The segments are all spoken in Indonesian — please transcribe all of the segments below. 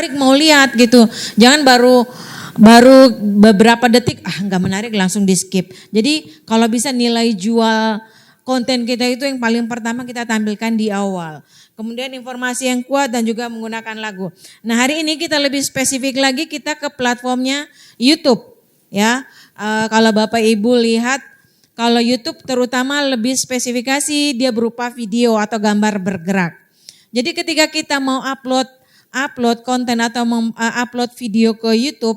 menarik mau lihat gitu. Jangan baru beberapa detik nggak menarik langsung di skip. Jadi kalau bisa nilai jual konten kita itu yang paling pertama kita tampilkan di awal. Kemudian informasi yang kuat dan juga menggunakan lagu. Nah hari ini kita lebih spesifik lagi kita ke platformnya YouTube ya. Kalau Bapak Ibu lihat kalau YouTube terutama lebih spesifikasi dia berupa video atau gambar bergerak. Jadi ketika kita mau upload konten atau upload video ke YouTube,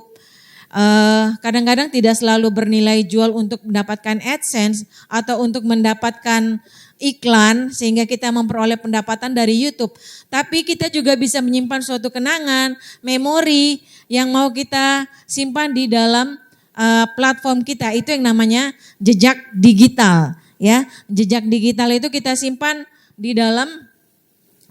kadang-kadang tidak selalu bernilai jual untuk mendapatkan AdSense atau untuk mendapatkan iklan sehingga kita memperoleh pendapatan dari YouTube. Tapi kita juga bisa menyimpan suatu kenangan, memori yang mau kita simpan di dalam platform kita. Itu yang namanya jejak digital. Ya, jejak digital itu kita simpan di dalam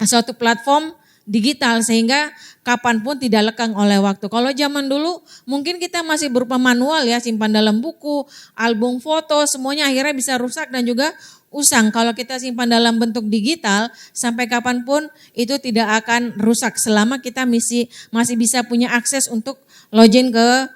suatu platform digital sehingga kapanpun tidak lekang oleh waktu. Kalau zaman dulu mungkin kita masih berupa manual ya, simpan dalam buku, album foto, semuanya akhirnya bisa rusak dan juga usang. Kalau kita simpan dalam bentuk digital sampai kapanpun itu tidak akan rusak selama kita masih bisa punya akses untuk login ke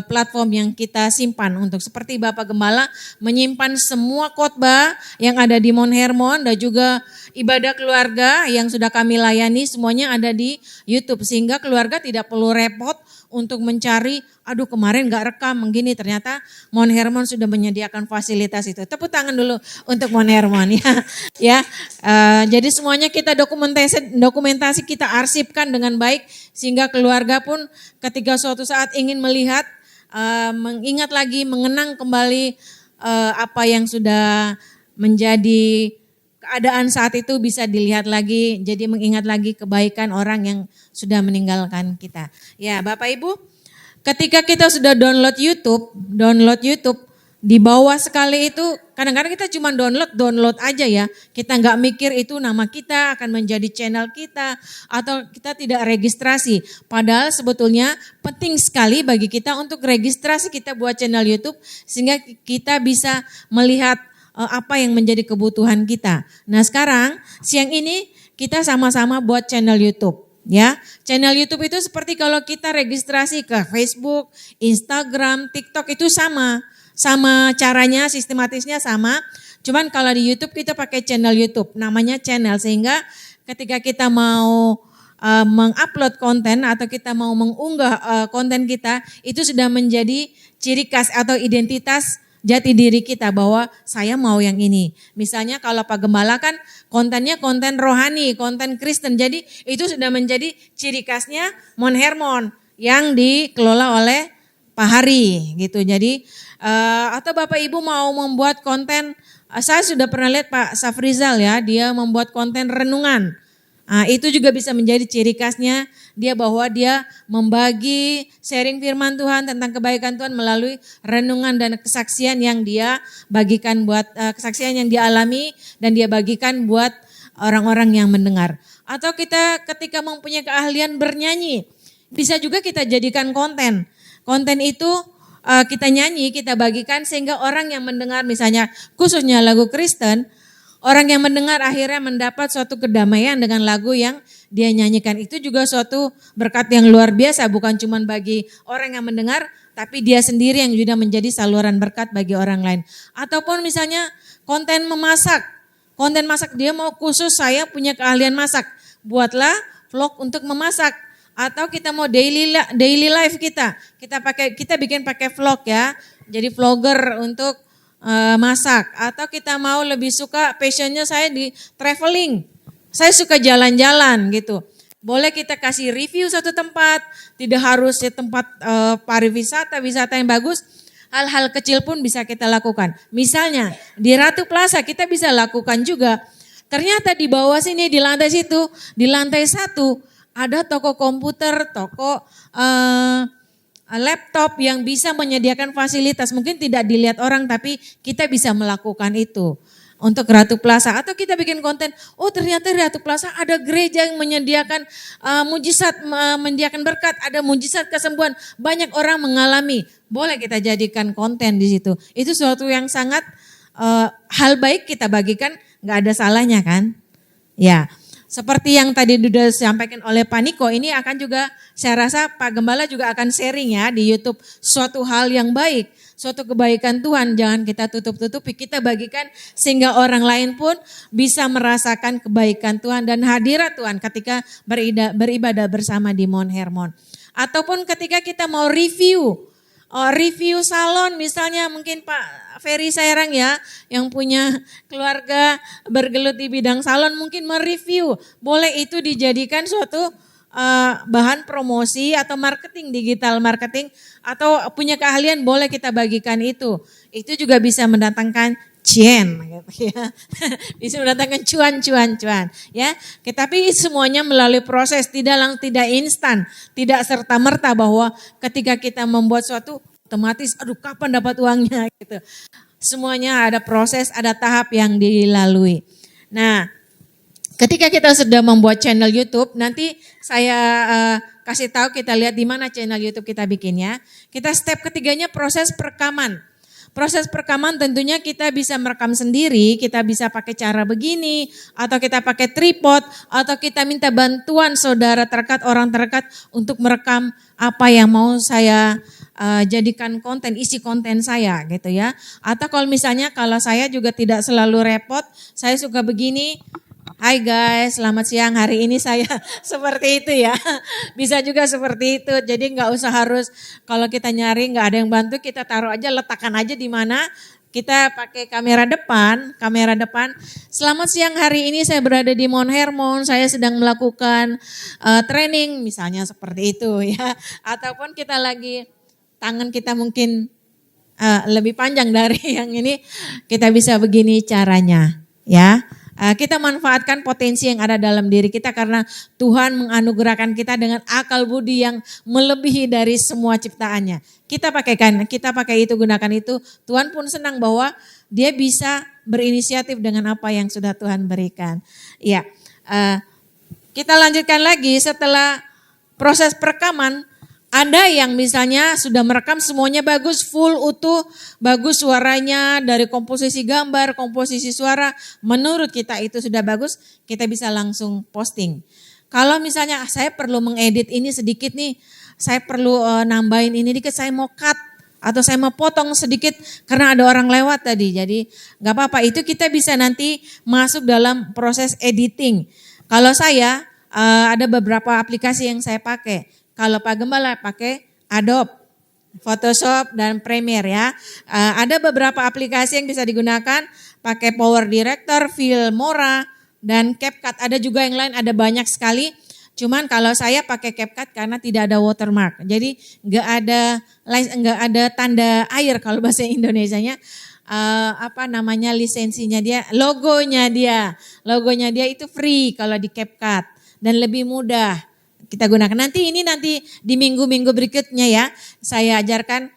platform yang kita simpan. Untuk seperti Bapak Gembala menyimpan semua khotbah yang ada di Mount Hermon dan juga ibadah keluarga yang sudah kami layani semuanya ada di YouTube sehingga keluarga tidak perlu repot untuk mencari aduh kemarin gak rekam begini, ternyata Mount Hermon sudah menyediakan fasilitas itu. Tepuk tangan dulu untuk Mount Hermon ya. Jadi semuanya kita dokumentasi kita arsipkan dengan baik sehingga keluarga pun ketika suatu saat ingin melihat, mengingat lagi, mengenang kembali apa yang sudah menjadi keadaan saat itu bisa dilihat lagi, jadi mengingat lagi kebaikan orang yang sudah meninggalkan kita. Ya Bapak Ibu, ketika kita sudah download YouTube di bawah sekali itu kadang-kadang kita cuma download aja ya. Kita nggak mikir itu nama kita akan menjadi channel kita atau kita tidak registrasi. Padahal sebetulnya penting sekali bagi kita untuk registrasi kita buat channel YouTube sehingga kita bisa melihat apa yang menjadi kebutuhan kita. Nah sekarang siang ini kita sama-sama buat channel YouTube. Ya, channel YouTube itu seperti kalau kita registrasi ke Facebook, Instagram, TikTok itu sama caranya, sistematisnya sama. Cuman kalau di YouTube kita pakai channel YouTube, namanya channel sehingga ketika kita mau mengupload konten atau kita mau mengunggah konten kita itu sudah menjadi ciri khas atau identitas jati diri kita bahwa saya mau yang ini. Misalnya kalau Pak Gembala kan kontennya konten rohani, konten Kristen. Jadi itu sudah menjadi ciri khasnya Mount Hermon yang dikelola oleh Pak Hari gitu. Jadi atau Bapak Ibu mau membuat konten, saya sudah pernah lihat Pak Safrizal ya, dia membuat konten renungan. Itu juga bisa menjadi ciri khasnya dia bahwa dia membagi sharing firman Tuhan tentang kebaikan Tuhan melalui renungan dan kesaksian yang dia bagikan buat kesaksian yang dia alami dan dia bagikan buat orang-orang yang mendengar. Atau kita ketika mempunyai keahlian bernyanyi bisa juga kita jadikan konten. Konten itu kita nyanyi, kita bagikan sehingga orang yang mendengar misalnya khususnya lagu Kristen, orang yang mendengar akhirnya mendapat suatu kedamaian dengan lagu yang dia nyanyikan. Itu juga suatu berkat yang luar biasa, bukan cuma bagi orang yang mendengar, tapi dia sendiri yang juga menjadi saluran berkat bagi orang lain. Ataupun misalnya konten memasak, konten masak dia mau khusus saya punya keahlian masak, buatlah vlog untuk memasak. Atau kita mau daily life kita bikin pakai vlog ya, jadi vlogger untuk masak. Atau kita mau lebih suka passionnya saya di traveling. Saya suka jalan-jalan gitu. Boleh kita kasih review satu tempat. Tidak harus di tempat wisata yang bagus. Hal-hal kecil pun bisa kita lakukan. Misalnya di Ratu Plaza kita bisa lakukan juga. Ternyata di bawah sini di lantai situ, di lantai 1 ada toko komputer, toko laptop yang bisa menyediakan fasilitas. Mungkin tidak dilihat orang tapi kita bisa melakukan itu untuk Ratu Plaza. Atau kita bikin konten, oh ternyata Ratu Plaza ada gereja yang menyediakan mujizat, menyediakan berkat, ada mujizat kesembuhan. Banyak orang mengalami, boleh kita jadikan konten di situ. Itu sesuatu yang sangat hal baik kita bagikan, gak ada salahnya kan. Ya, seperti yang tadi sudah disampaikan oleh Pak Niko, ini akan juga saya rasa Pak Gembala juga akan sharing ya di YouTube suatu hal yang baik, suatu kebaikan Tuhan, jangan kita tutup-tutupi, kita bagikan sehingga orang lain pun bisa merasakan kebaikan Tuhan dan hadirat Tuhan ketika beribadah bersama di Mount Hermon. Ataupun ketika kita mau review salon misalnya, mungkin Pak Ferry Sairang ya yang punya keluarga bergelut di bidang salon mungkin mereview, boleh itu dijadikan suatu bahan promosi atau marketing, digital marketing, atau punya keahlian boleh kita bagikan itu juga bisa mendatangkan gitu ya. Bisa mendatangkan cuan ya. Tapi semuanya melalui proses, tidak instan, tidak serta-merta bahwa ketika kita membuat suatu otomatis aduh kapan dapat uangnya gitu. Semuanya ada proses, ada tahap yang dilalui. Nah, ketika kita sudah membuat channel YouTube, nanti saya kasih tahu, kita lihat di mana channel YouTube kita bikinnya. Kita step ketiganya proses perekaman. Proses perekaman tentunya kita bisa merekam sendiri, kita bisa pakai cara begini, atau kita pakai tripod, atau kita minta bantuan saudara terdekat, orang terdekat untuk merekam apa yang mau saya jadikan konten, isi konten saya gitu ya. Atau kalau misalnya kalau saya juga tidak selalu repot, saya suka begini. Hai guys, selamat siang. Hari ini saya seperti itu ya. Bisa juga seperti itu. Jadi nggak usah harus kalau kita nyari nggak ada yang bantu, kita taruh aja, letakkan aja di mana. Kita pakai kamera depan. Selamat siang, hari ini saya berada di Mount Hermon. Saya sedang melakukan training, misalnya seperti itu ya. Ataupun kita lagi tangan kita mungkin lebih panjang dari yang ini, kita bisa begini caranya ya. Kita manfaatkan potensi yang ada dalam diri kita karena Tuhan menganugerahkan kita dengan akal budi yang melebihi dari semua ciptaannya. Kita pakai itu, gunakan itu. Tuhan pun senang bahwa dia bisa berinisiatif dengan apa yang sudah Tuhan berikan. Ya, kita lanjutkan lagi setelah proses perekaman. Ada yang misalnya sudah merekam semuanya bagus, full, utuh, bagus suaranya, dari komposisi gambar, komposisi suara, menurut kita itu sudah bagus, kita bisa langsung posting. Kalau misalnya saya perlu mengedit ini sedikit nih, saya perlu nambahin ini dikit, saya mau cut atau saya mau potong sedikit karena ada orang lewat tadi. Jadi gak apa-apa, itu kita bisa nanti masuk dalam proses editing. Kalau saya ada beberapa aplikasi yang saya pakai. Kalau Pak Gembala pakai Adobe, Photoshop dan Premiere ya. Ada beberapa aplikasi yang bisa digunakan, pakai Power Director, Filmora dan CapCut. Ada juga yang lain, ada banyak sekali. Cuman kalau saya pakai CapCut karena tidak ada watermark. Jadi nggak ada tanda air kalau bahasa Indonesianya. Lisensinya dia, logonya dia itu free kalau di CapCut dan lebih mudah kita gunakan. Nanti di minggu-minggu berikutnya ya, saya ajarkan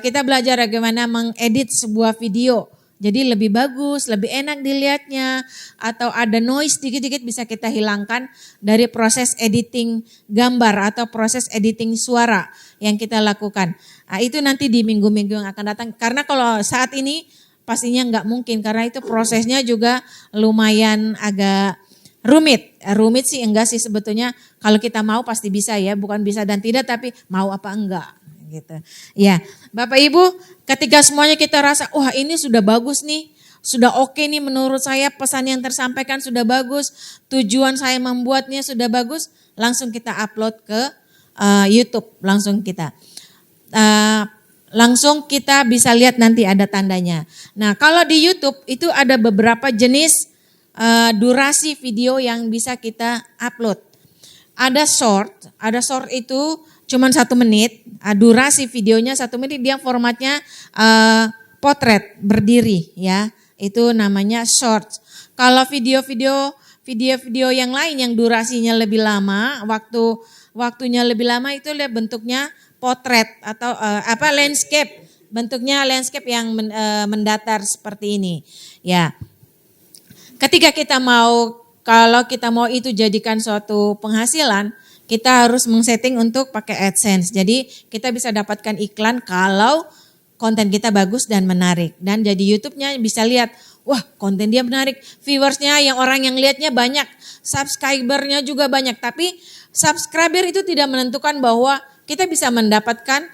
kita belajar bagaimana mengedit sebuah video. Jadi lebih bagus, lebih enak dilihatnya, atau ada noise dikit-dikit bisa kita hilangkan dari proses editing gambar atau proses editing suara yang kita lakukan. Itu nanti di minggu-minggu yang akan datang. Karena kalau saat ini pastinya nggak mungkin karena itu prosesnya juga lumayan agak rumit sih enggak sih sebetulnya, kalau kita mau pasti bisa ya, bukan bisa dan tidak tapi mau apa enggak gitu. Ya, Bapak Ibu, ketika semuanya kita rasa wah ini sudah bagus nih, sudah oke nih menurut saya, pesan yang tersampaikan sudah bagus, tujuan saya membuatnya sudah bagus, langsung kita upload ke YouTube, langsung kita bisa lihat nanti ada tandanya. Nah, kalau di YouTube itu ada beberapa jenis durasi video yang bisa kita upload. Ada short itu cuma 1 menit, durasi videonya 1 menit, dia formatnya potret berdiri ya, itu namanya short. Kalau video-video yang lain yang durasinya lebih lama, waktunya lebih lama itu lihat bentuknya potret atau landscape, bentuknya landscape yang mendatar seperti ini ya. Ketika kalau kita mau itu jadikan suatu penghasilan, kita harus mengsetting untuk pakai AdSense. Jadi kita bisa dapatkan iklan kalau konten kita bagus dan menarik. Dan jadi YouTube-nya bisa lihat, wah konten dia menarik, viewersnya yang orang yang lihatnya banyak, subscribernya juga banyak. Tapi subscriber itu tidak menentukan bahwa kita bisa mendapatkan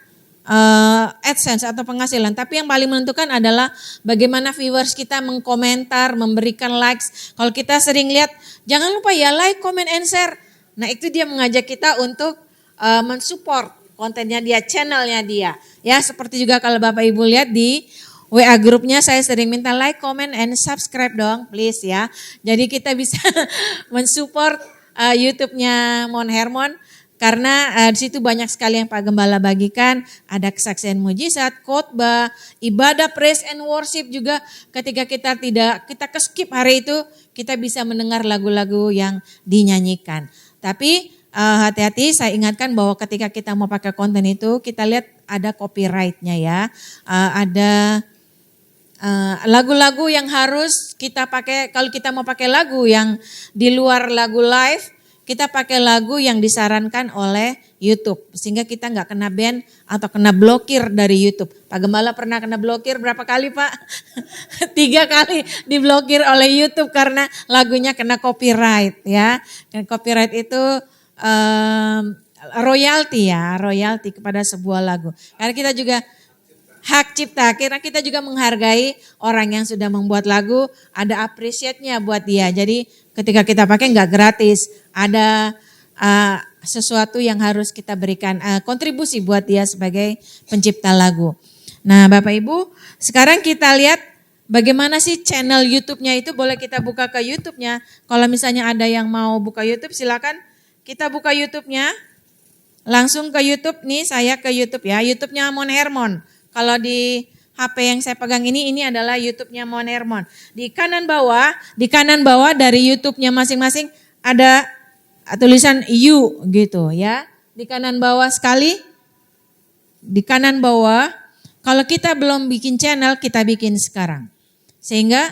AdSense atau penghasilan. Tapi yang paling menentukan adalah bagaimana viewers kita mengkomentar, memberikan likes. Kalau kita sering lihat, jangan lupa ya like, comment, and share. Nah itu dia mengajak kita untuk mensupport kontennya dia, channelnya dia. Ya seperti juga kalau Bapak Ibu lihat di WA grupnya saya sering minta like, comment, and subscribe dong please ya. Jadi kita bisa mensupport YouTube-nya Mon Hermon. Karena di situ banyak sekali yang Pak Gembala bagikan, ada kesaksian mujizat, khotbah, ibadah praise and worship juga. Ketika kita skip hari itu, kita bisa mendengar lagu-lagu yang dinyanyikan. Tapi hati-hati, saya ingatkan bahwa ketika kita mau pakai konten itu, kita lihat ada copyright-nya ya. Ada lagu-lagu yang harus kita pakai. Kalau kita mau pakai lagu yang di luar lagu live, kita pakai lagu yang disarankan oleh YouTube. Sehingga kita nggak kena ban atau kena blokir dari YouTube. Pak Gembala pernah kena blokir berapa kali Pak? 3 kali diblokir oleh YouTube karena lagunya kena copyright ya. Dan copyright itu royalti ya, royalti kepada sebuah lagu. Karena kita juga hak cipta, karena kita juga menghargai orang yang sudah membuat lagu, ada appreciate-nya buat dia. Jadi ketika kita pakai nggak gratis, ada sesuatu yang harus kita berikan kontribusi buat dia sebagai pencipta lagu. Nah Bapak Ibu, sekarang kita lihat bagaimana sih channel YouTube-nya itu, boleh kita buka ke YouTube-nya. Kalau misalnya ada yang mau buka YouTube silakan kita buka YouTube-nya. Langsung ke YouTube nih, saya ke YouTube ya, YouTube-nya Mon Hermon. Kalau di HP yang saya pegang ini adalah YouTube-nya Mon Hermon. Di kanan bawah dari YouTube-nya masing-masing ada tulisan you gitu ya. Di kanan bawah sekali, di kanan bawah, kalau kita belum bikin channel, kita bikin sekarang. Sehingga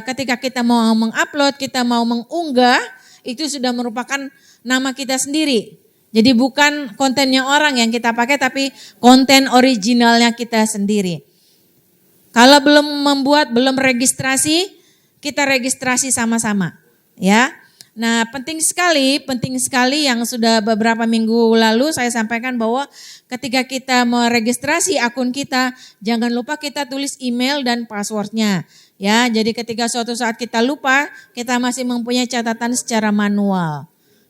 ketika kita mau mengupload, kita mau mengunggah, itu sudah merupakan nama kita sendiri. Jadi bukan kontennya orang yang kita pakai, tapi konten originalnya kita sendiri. Kalau belum registrasi, kita registrasi sama-sama ya. Nah penting sekali yang sudah beberapa minggu lalu saya sampaikan bahwa ketika kita meregistrasi akun kita, jangan lupa kita tulis email dan passwordnya. Ya, jadi ketika suatu saat kita lupa, kita masih mempunyai catatan secara manual.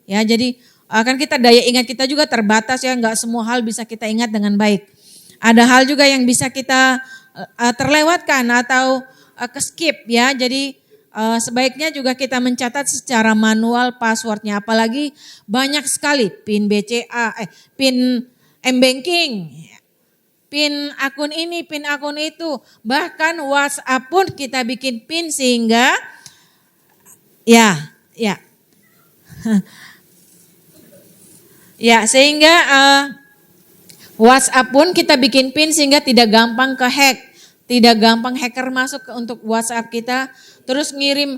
Ya, jadi kan kita daya ingat kita juga terbatas ya, nggak semua hal bisa kita ingat dengan baik. Ada hal juga yang bisa kita terlewatkan atau skip ya. Jadi sebaiknya juga kita mencatat secara manual passwordnya. Apalagi banyak sekali PIN BCA, PIN M-Banking, PIN akun ini, PIN akun itu. Bahkan WhatsApp pun kita bikin PIN sehingga ya. Ya, sehingga WhatsApp pun kita bikin PIN sehingga tidak gampang ke-hack. Tidak gampang hacker masuk untuk WhatsApp kita. Terus ngirim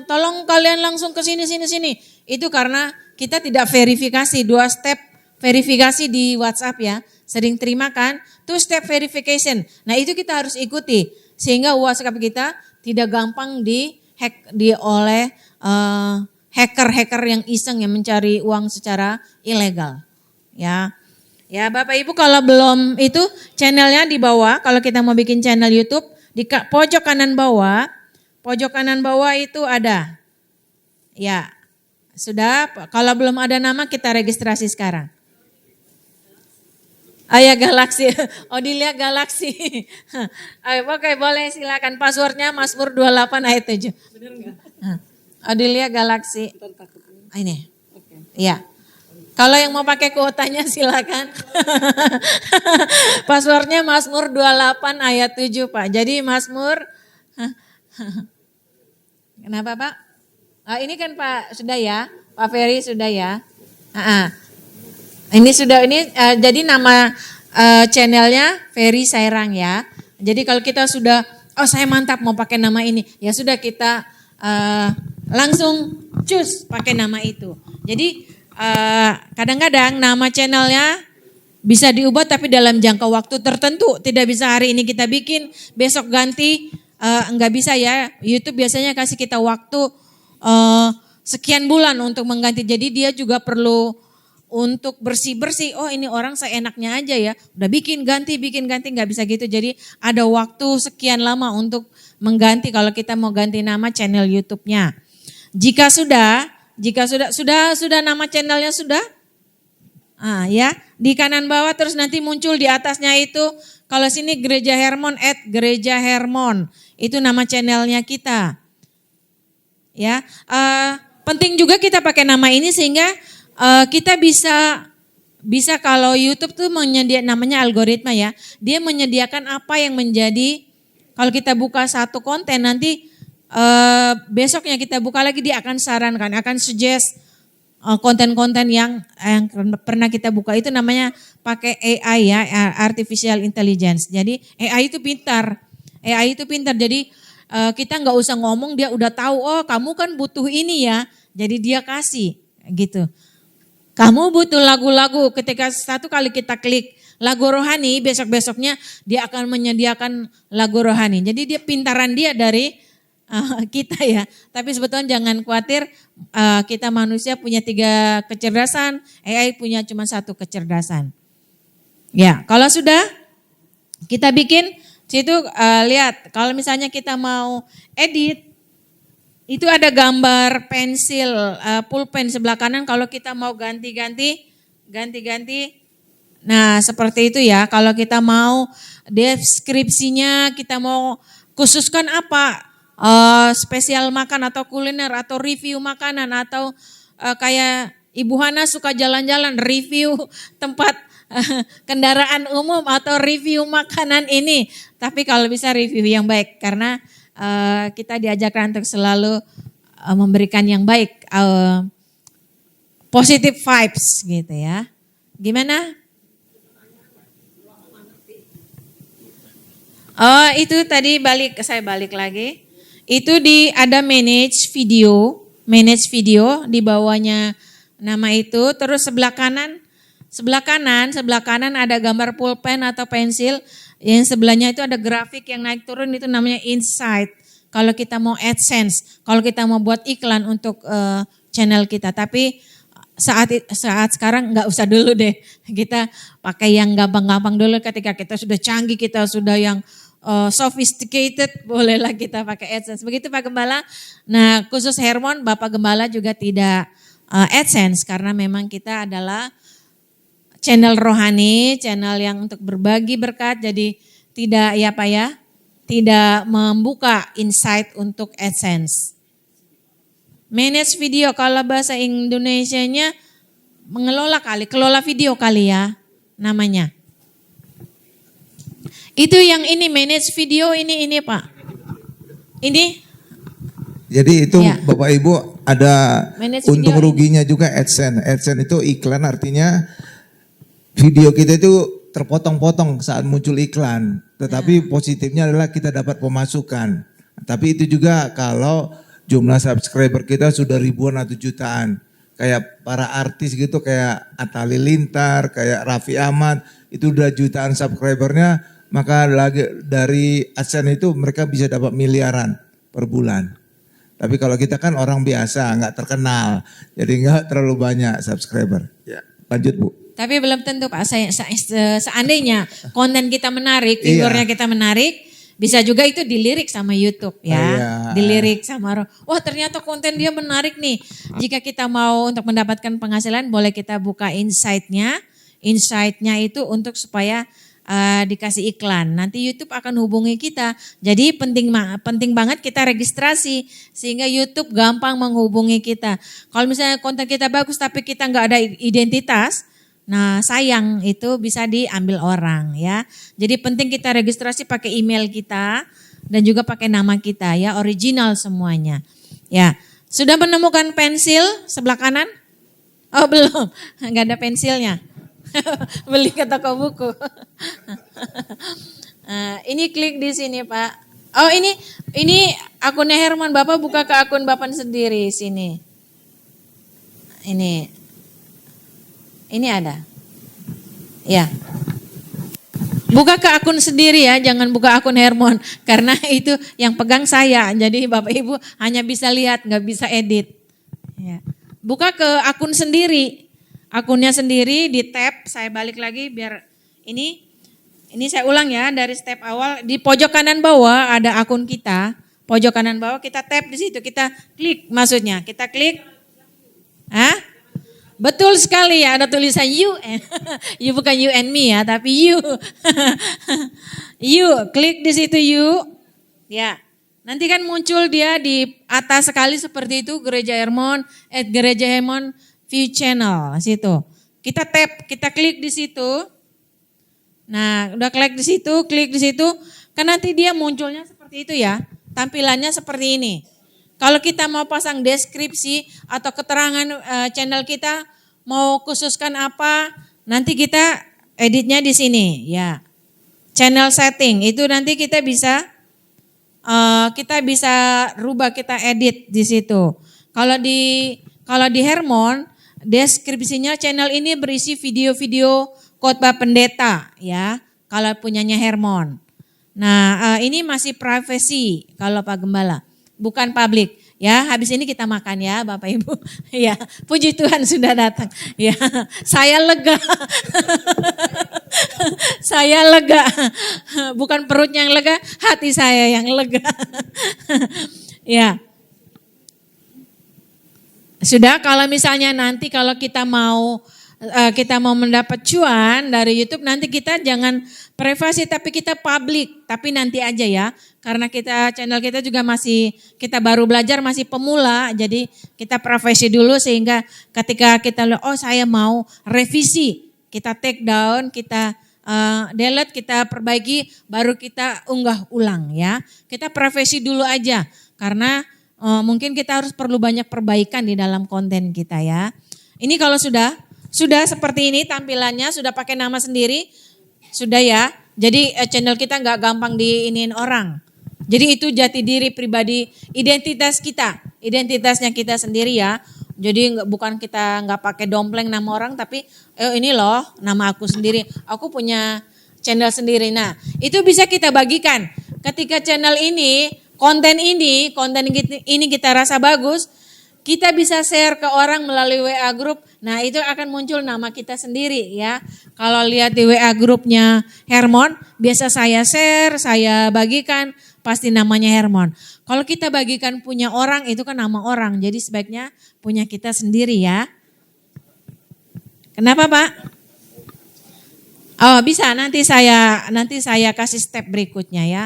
tolong kalian langsung ke sini. Itu karena kita tidak verifikasi, 2 step verifikasi di WhatsApp ya. Sering terima kan? 2 step verification. Nah itu kita harus ikuti. Sehingga WhatsApp kita tidak gampang di-hack oleh hacker-hacker yang iseng yang mencari uang secara ilegal. Ya Bapak Ibu, kalau belum itu channelnya di bawah. Kalau kita mau bikin channel YouTube di pojok kanan bawah itu ada. Ya sudah. Kalau belum ada nama kita registrasi sekarang. Ayah Galaksi, Odilia Galaksi. Oke boleh silakan, passwordnya Mazmur 28 ayat 7. Benar enggak? Odilia Galaksi. Ini. Ya. Kalau yang mau pakai kuotanya silakan. Passwordnya Mazmur 28 ayat 7 Pak. Jadi Mazmur. Kenapa Pak? Ini kan Pak sudah ya. Pak Ferry sudah ya. Ini sudah jadi nama channelnya Ferry Sairang ya. Jadi kalau kita sudah, saya mantap mau pakai nama ini. Ya sudah kita langsung choose pakai nama itu. Jadi kadang-kadang nama channelnya bisa diubah tapi dalam jangka waktu tertentu. Tidak bisa hari ini kita bikin, besok ganti. nggak bisa ya. YouTube biasanya kasih kita waktu sekian bulan untuk mengganti. Jadi dia juga perlu untuk bersih-bersih. Oh ini orang seenaknya aja ya. Udah bikin ganti, nggak bisa gitu. Jadi ada waktu sekian lama untuk mengganti kalau kita mau ganti nama channel YouTube-nya. Jika sudah nama channelnya sudah, ya di kanan bawah terus nanti muncul di atasnya itu. Kalau sini Gereja Hermon @Gereja Hermon itu nama channelnya kita. Ya, penting juga kita pakai nama ini sehingga kita bisa kalau YouTube tuh namanya algoritma ya. Dia menyediakan apa yang menjadi kalau kita buka satu konten nanti besoknya kita buka lagi dia akan sarankan, akan suggest konten-konten yang pernah kita buka itu namanya pakai AI ya, artificial intelligence. Jadi AI itu pintar. Jadi kita nggak usah ngomong dia udah tahu. Oh kamu kan butuh ini ya. Jadi dia kasih gitu. Kamu butuh lagu-lagu, ketika satu kali kita klik lagu rohani, besok-besoknya dia akan menyediakan lagu rohani. Jadi dia pintaran dia dari kita ya. Tapi sebetulnya jangan khawatir, kita manusia punya 3 kecerdasan, AI punya cuma 1 kecerdasan. Ya, kalau sudah kita bikin, situ lihat kalau misalnya kita mau edit, itu ada gambar pensil, pulpen sebelah kanan kalau kita mau ganti-ganti. Nah seperti itu ya, kalau kita mau deskripsinya, kita mau khususkan apa, spesial makan atau kuliner atau review makanan atau kayak Ibu Hana suka jalan-jalan review tempat kendaraan umum atau review makanan ini. Tapi kalau bisa review yang baik karena kita diajarkan untuk selalu memberikan yang baik, positive vibes gitu ya. Gimana? Oh itu tadi saya balik lagi. Itu ada manage video di bawahnya nama itu. Terus sebelah kanan ada gambar pulpen atau pensil. Yang sebelahnya itu ada grafik yang naik turun itu namanya insight. Kalau kita mau AdSense, kalau kita mau buat iklan untuk channel kita. Tapi saat sekarang nggak usah dulu deh. Kita pakai yang gampang-gampang dulu. Ketika kita sudah canggih, kita sudah yang sophisticated, bolehlah kita pakai AdSense. Begitu Pak Gembala. Nah khusus Hermon, Bapak Gembala juga tidak AdSense karena memang kita adalah channel rohani, channel yang untuk berbagi berkat, jadi tidak tidak membuka insight untuk AdSense. Manage video, kalau bahasa Indonesianya kelola video kali ya namanya. Itu yang ini manage video ini Pak. Ini. Jadi itu ya. Bapak Ibu ada manage untung ruginya juga AdSense. AdSense itu iklan, artinya video kita itu terpotong-potong saat muncul iklan. Tetapi positifnya adalah kita dapat pemasukan. Tapi itu juga kalau jumlah subscriber kita sudah ribuan atau jutaan. Kayak para artis gitu, kayak Atta Halilintar, kayak Raffi Ahmad, itu udah jutaan subscribernya. Maka lagi dari AdSense itu mereka bisa dapat miliaran per bulan. Tapi kalau kita kan orang biasa, nggak terkenal. Jadi nggak terlalu banyak subscriber. Ya, lanjut Bu. Tapi belum tentu Pak, seandainya konten kita menarik, figurnya kita menarik, bisa juga itu dilirik sama YouTube ya. Dilirik sama wah ternyata konten dia menarik nih. Jika kita mau untuk mendapatkan penghasilan, boleh kita buka insight-nya. Insight-nya itu untuk supaya dikasih iklan. Nanti YouTube akan hubungi kita. Jadi penting banget kita registrasi sehingga YouTube gampang menghubungi kita. Kalau misalnya konten kita bagus tapi kita nggak ada identitas, nah sayang itu bisa diambil orang ya. Jadi penting kita registrasi pakai email kita dan juga pakai nama kita ya, original semuanya. Ya, sudah menemukan pensil sebelah kanan? Oh belum, nggak ada pensilnya. Beli ke toko buku. Ini klik di sini Pak. Oh ini akunnya Herman, Bapak buka ke akun Bapak sendiri sini. Ini ada. Ya. Buka ke akun sendiri ya, jangan buka akun Hermon. Karena itu yang pegang saya. Jadi Bapak Ibu hanya bisa lihat, nggak bisa edit. Ya. Buka ke akun sendiri. Akunnya sendiri di tab, saya balik lagi biar ini saya ulang ya dari step awal. Di pojok kanan bawah ada akun kita. Pojok kanan bawah kita tap di situ, kita klik maksudnya. Kita klik. Hah? Betul sekali ya, ada tulisan you. You bukan you and me ya, tapi you. You, klik di situ you. Ya. Nanti kan muncul dia di atas sekali seperti itu, Gereja Hermon, Gereja Hermon View Channel situ. Kita tap, kita klik di situ. Nah, udah klik di situ, kan nanti dia munculnya seperti itu ya. Tampilannya seperti ini. Kalau kita mau pasang deskripsi atau keterangan channel kita, mau khususkan apa, nanti kita editnya di sini ya. Channel setting itu nanti kita bisa rubah, kita edit di situ. Kalau di Hermon, deskripsinya channel ini berisi video-video khotbah pendeta ya. Kalau punyanya Hermon. Nah, ini masih privasi kalau Pak Gembala. Bukan publik ya. Habis ini kita makan ya Bapak Ibu. Ya, puji Tuhan sudah datang. Ya, saya lega. Saya lega. Bukan perutnya yang lega, hati saya yang lega. Ya. Sudah, kalau misalnya nanti kalau kita mau mendapat cuan dari YouTube, nanti kita jangan privasi tapi kita publik, tapi nanti aja ya. Karena channel kita juga kita baru belajar, masih pemula, jadi kita privasi dulu sehingga ketika kita saya mau revisi, kita take down, kita delete, kita perbaiki, baru kita unggah ulang ya. Kita privasi dulu aja karena mungkin kita harus perlu banyak perbaikan di dalam konten kita ya. Ini kalau sudah seperti ini tampilannya, sudah pakai nama sendiri, sudah ya. Jadi channel kita nggak gampang diiniin orang. Jadi itu jati diri pribadi, identitas kita, identitasnya kita sendiri ya. Jadi bukan kita nggak pakai dompleng nama orang, tapi ini loh nama aku sendiri. Aku punya channel sendiri. Nah itu bisa kita bagikan. Ketika channel ini, konten ini kita rasa bagus, kita bisa share ke orang melalui WA group. Nah itu akan muncul nama kita sendiri ya. Kalau lihat di WA grupnya Hermon, biasa saya share, saya bagikan, pasti namanya Hermon. Kalau kita bagikan punya orang, itu kan nama orang. Jadi sebaiknya punya kita sendiri ya. Kenapa Pak? Oh bisa, nanti saya kasih step berikutnya ya.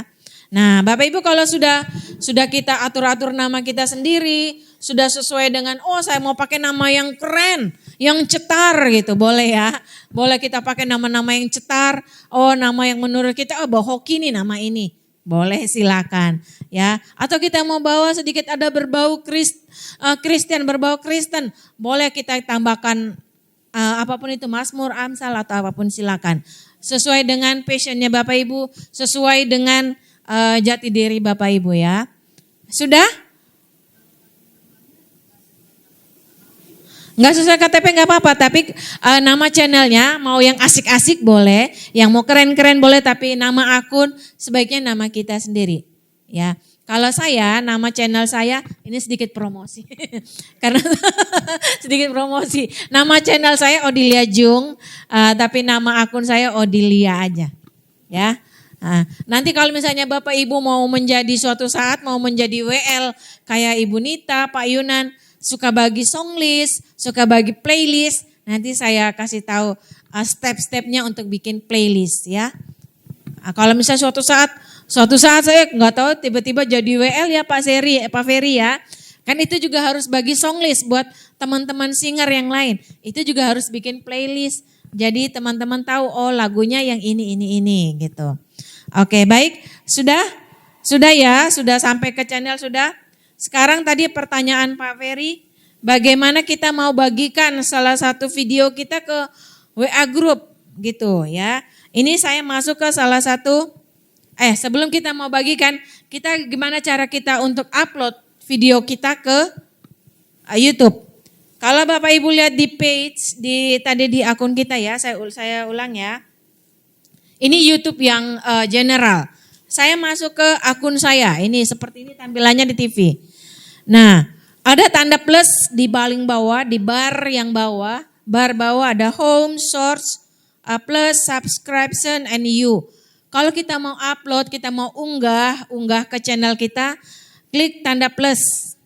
Nah Bapak Ibu kalau sudah kita atur-atur nama kita sendiri, sudah sesuai dengan saya mau pakai nama yang keren, yang cetar gitu, boleh ya. Boleh kita pakai nama-nama yang cetar, nama yang menurut kita, hoki nih nama ini. Boleh silakan ya. Atau kita mau bawa sedikit ada berbau Kristen, berbau Kristen, boleh kita tambahkan apapun itu, Mazmur, Amsal atau apapun silakan. Sesuai dengan passionnya Bapak Ibu, sesuai dengan jati diri Bapak Ibu ya. Sudah? Enggak sesuai KTP enggak apa-apa, tapi nama channelnya mau yang asik-asik boleh, yang mau keren-keren boleh, tapi nama akun sebaiknya nama kita sendiri. Ya. Kalau saya, nama channel saya ini sedikit promosi. Karena sedikit promosi. Nama channel saya Odilia Jung, tapi nama akun saya Odilia aja. Ya. Nah, nanti kalau misalnya Bapak Ibu mau menjadi suatu saat mau menjadi WL kayak Ibu Nita, Pak Yunan, suka bagi song list, suka bagi playlist, nanti saya kasih tahu step-stepnya untuk bikin playlist ya. Nah, kalau misalnya suatu saat saya nggak tahu tiba-tiba jadi WL ya Pak Ferry ya. Kan itu juga harus bagi song list buat teman-teman singer yang lain. Itu juga harus bikin playlist. Jadi teman-teman tahu lagunya yang ini gitu. Oke, baik. Sudah ya, sudah sampai ke channel sudah. Sekarang tadi pertanyaan Pak Ferry, bagaimana kita mau bagikan salah satu video kita ke WA group gitu ya. Ini saya masuk ke salah satu sebelum kita mau bagikan, kita gimana cara kita untuk upload video kita ke YouTube. Kalau Bapak Ibu lihat di page tadi di akun kita ya, saya ulang ya. Ini YouTube yang general. Saya masuk ke akun saya. Ini seperti ini tampilannya di TV. Nah, ada tanda plus di paling bawah, di bar yang bawah. Bar bawah ada home, source, plus, subscription, and you. Kalau kita mau upload, kita mau unggah ke channel kita, klik tanda plus.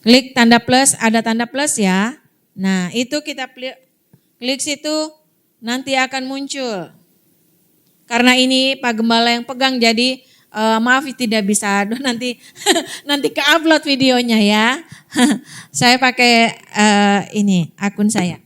Klik tanda plus, ada tanda plus ya. Nah, itu kita klik situ, nanti akan muncul. Karena ini Pak Gembala yang pegang, jadi maaf tidak bisa nanti nanti ke upload videonya ya. Saya pakai ini akun saya.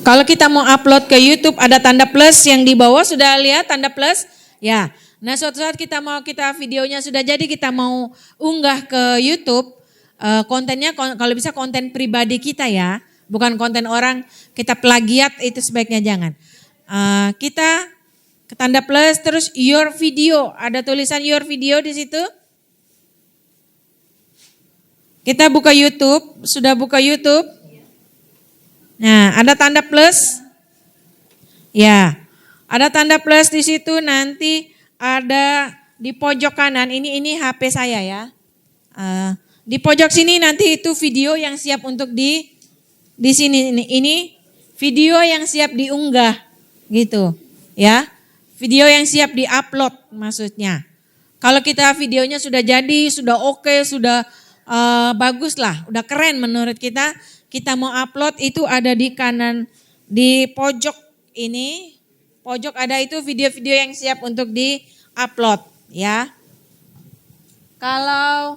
Kalau kita mau upload ke YouTube ada tanda plus yang di bawah, sudah lihat tanda plus? Ya. Nah, suatu saat kita videonya sudah jadi, kita mau unggah ke YouTube, kontennya kalau bisa konten pribadi kita ya, bukan konten orang, kita plagiat itu sebaiknya jangan. Kita ke tanda plus, terus your video, ada tulisan your video di situ. Kita buka YouTube, sudah buka YouTube. Nah, ada tanda plus. Ya, ada tanda plus di situ, nanti ada di pojok kanan, ini HP saya ya. Di pojok sini nanti itu video yang siap untuk di sini ini video yang siap diunggah gitu ya. Video yang siap diupload maksudnya. Kalau kita videonya sudah jadi, sudah oke, sudah bagus lah, udah keren menurut kita mau upload, itu ada di kanan di pojok ini. Pojok ada itu video-video yang siap untuk di-upload ya. Kalau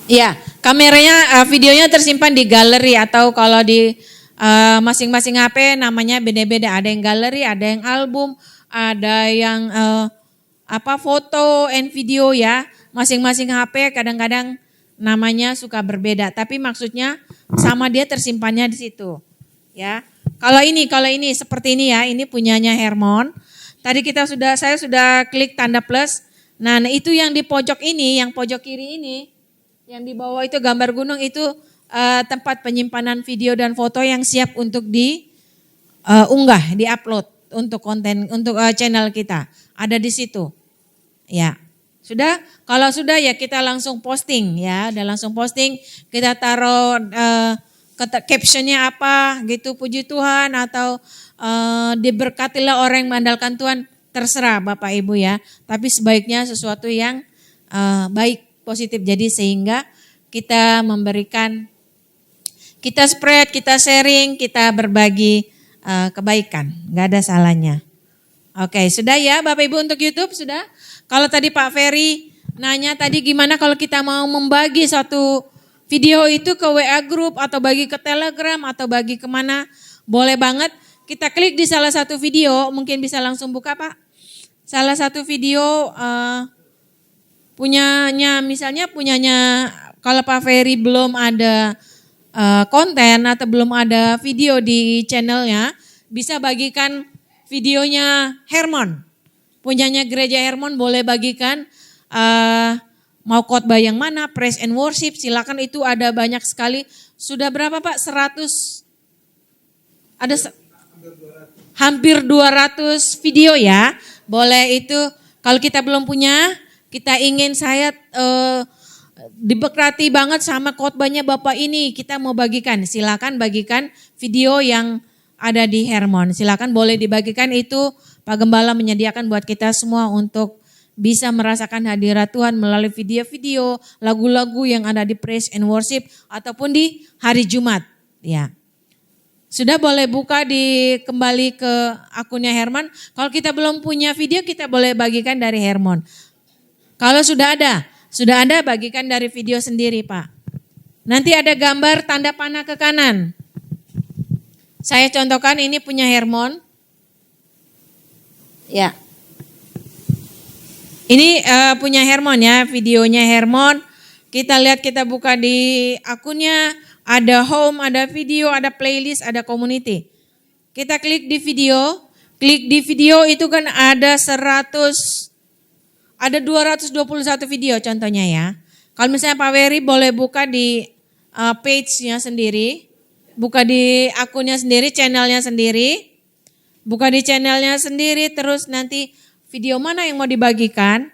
ya, kameranya videonya tersimpan di galeri, atau kalau di masing-masing HP namanya beda-beda. Ada yang galeri, ada yang album, ada yang foto and video ya. Masing-masing HP kadang-kadang namanya suka berbeda, tapi maksudnya sama, dia tersimpannya di situ. Ya. Kalau ini seperti ini ya, ini punyanya Hermon. Tadi saya sudah klik tanda plus. Nah, itu yang di pojok ini, yang pojok kiri ini, yang di bawah itu gambar gunung, itu tempat penyimpanan video dan foto yang siap untuk diunggah, diupload untuk konten, untuk channel kita. Ada di situ. Ya. Sudah, kalau sudah ya kita langsung posting ya, udah langsung posting, kita taruh captionnya apa gitu, puji Tuhan, atau diberkatilah orang yang mengandalkan Tuhan, terserah Bapak Ibu ya. Tapi sebaiknya sesuatu yang baik, positif, jadi sehingga kita memberikan, kita spread, kita sharing, kita berbagi kebaikan, gak ada salahnya. Oke, sudah ya Bapak Ibu untuk YouTube sudah. Kalau tadi Pak Ferry nanya tadi gimana kalau kita mau membagi satu video itu ke WA group atau bagi ke Telegram atau bagi kemana, boleh banget. Kita klik di salah satu video, mungkin bisa langsung buka Pak. Salah satu video misalnya punyanya, kalau Pak Ferry belum ada konten atau belum ada video di channelnya, bisa bagikan videonya Hermon. Punyanya Gereja Hermon boleh bagikan, mau khotbah yang mana, praise and worship, silakan, itu ada banyak sekali. Sudah berapa Pak? 100, ada hampir 200 video ya. Boleh itu, kalau kita belum punya, kita ingin saya diberkati banget sama khotbahnya Bapak ini, kita mau bagikan, silakan bagikan video yang ada di Hermon. Silakan boleh dibagikan, itu Pak Gembala menyediakan buat kita semua untuk bisa merasakan hadirat Tuhan melalui video-video, lagu-lagu yang ada di Praise and Worship ataupun di hari Jumat. Ya, sudah boleh buka kembali ke akunnya Herman. Kalau kita belum punya video, kita boleh bagikan dari Hermon. Kalau sudah ada bagikan dari video sendiri Pak. Nanti ada gambar tanda panah ke kanan. Saya contohkan, ini punya Hermon. Ya, ini punya Hermon ya, videonya Hermon. Kita lihat, kita buka di akunnya, ada home, ada video, ada playlist, ada community. Kita klik di video itu kan ada Ada 221 video contohnya ya. Kalau misalnya Pak Wery boleh buka di page-nya sendiri, buka di akunnya sendiri, channelnya sendiri, buka di channelnya sendiri, terus nanti video mana yang mau dibagikan.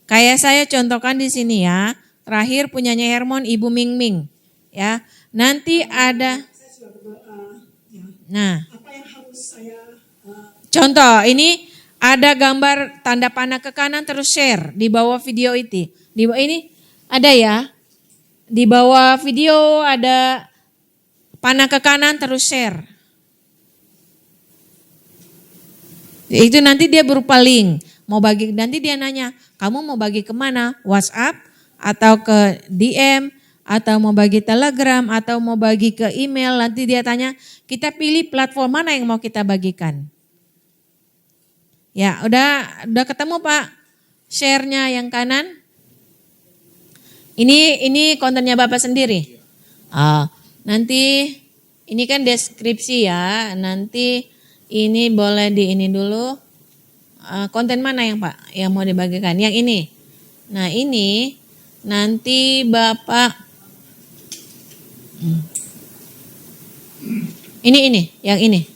Kayak saya contohkan di sini ya, terakhir punyanya Hermon, Ibu Ming Ming, ya. Nanti ada, nah, contoh ini ada gambar tanda panah ke kanan terus share di bawah video itu. Di bawah ini ada ya, di bawah video ada panah ke kanan terus share. Itu nanti dia berupa link. Mau bagi, nanti dia nanya, kamu mau bagi kemana? WhatsApp atau ke DM atau mau bagi Telegram atau mau bagi ke email. Nanti dia tanya, kita pilih platform mana yang mau kita bagikan. Ya, udah ketemu Pak? Share-nya yang kanan. Ini kontennya Bapak sendiri. Nanti ini kan deskripsi ya. Nanti ini boleh di ini dulu. Konten mana yang Pak yang mau dibagikan? Yang ini. Nah ini nanti Bapak ini yang ini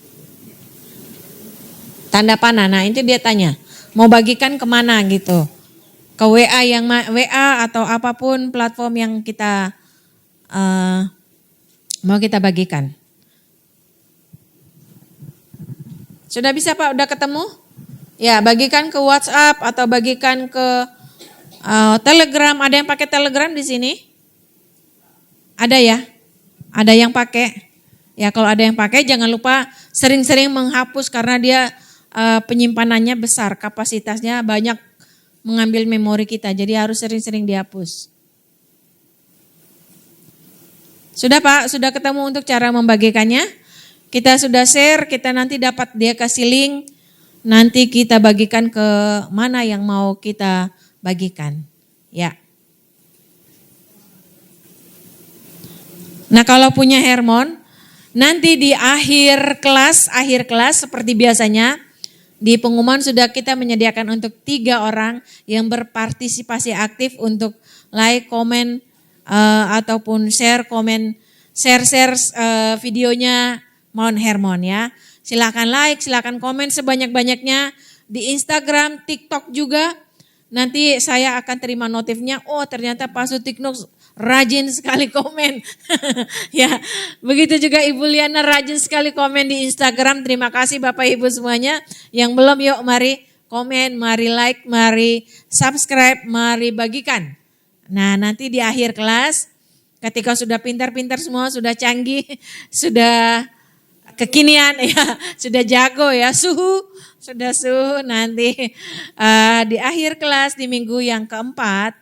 tanda panah. Nah itu dia tanya mau bagikan kemana gitu, ke WA WA atau apapun platform yang kita mau kita bagikan. Sudah bisa Pak? Udah ketemu? Ya, bagikan ke WhatsApp atau bagikan ke Telegram. Ada yang pakai Telegram di sini? Ada ya? Ada yang pakai? Ya, kalau ada yang pakai jangan lupa sering-sering menghapus karena dia penyimpanannya besar, kapasitasnya banyak mengambil memori kita. Jadi harus sering-sering dihapus. Sudah Pak? Sudah ketemu untuk cara membagikannya? Kita sudah share, kita nanti dapat dia kasih link. Nanti kita bagikan ke mana yang mau kita bagikan. Ya. Nah kalau punya Hermon, nanti di akhir kelas seperti biasanya, di pengumuman sudah kita menyediakan untuk 3 orang yang berpartisipasi aktif untuk like, komen, ataupun share videonya Mount Hermon ya. Silakan like, silakan komen sebanyak-banyaknya di Instagram, TikTok juga. Nanti saya akan terima notifnya. Oh, ternyata Pak Sutikno rajin sekali komen. Ya, begitu juga Ibu Liana rajin sekali komen di Instagram. Terima kasih Bapak Ibu semuanya. Yang belum yuk mari komen, mari like, mari subscribe, mari bagikan. Nah, nanti di akhir kelas ketika sudah pintar-pintar semua, sudah canggih, sudah kekinian ya, sudah jago ya, sudah suhu nanti di akhir kelas di minggu yang keempat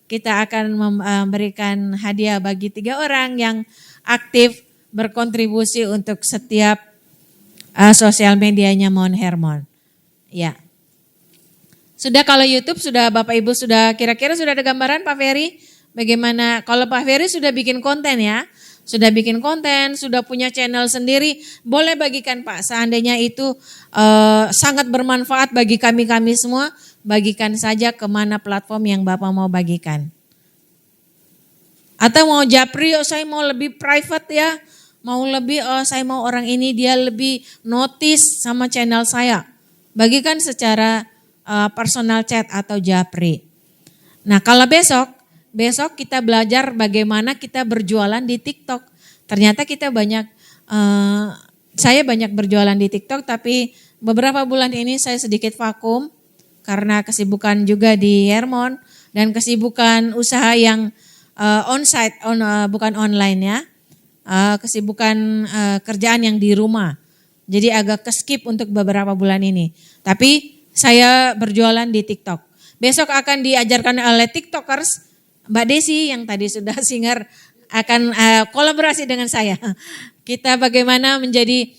kita akan memberikan hadiah bagi 3 orang yang aktif berkontribusi untuk setiap sosial medianya Mount Hermon. Ya. Sudah kalau YouTube sudah Bapak Ibu sudah kira-kira sudah ada gambaran Pak Ferry bagaimana kalau Pak Ferry sudah bikin konten ya. Sudah bikin konten, sudah punya channel sendiri, boleh bagikan Pak. Seandainya itu sangat bermanfaat bagi kami semua, bagikan saja kemana platform yang Bapak mau bagikan. Atau mau japri, saya mau lebih private ya, mau lebih, saya mau orang ini dia lebih notice sama channel saya. Bagikan secara personal chat atau japri. Nah kalau besok kita belajar bagaimana kita berjualan di TikTok. Ternyata kita saya banyak berjualan di TikTok tapi beberapa bulan ini saya sedikit vakum karena kesibukan juga di Hermon dan kesibukan usaha yang onsite, bukan online ya. Kesibukan kerjaan yang di rumah. Jadi agak keskip untuk beberapa bulan ini. Tapi saya berjualan di TikTok. Besok akan diajarkan oleh TikTokers Mbak Desi yang tadi sudah singar akan kolaborasi dengan saya. Kita bagaimana menjadi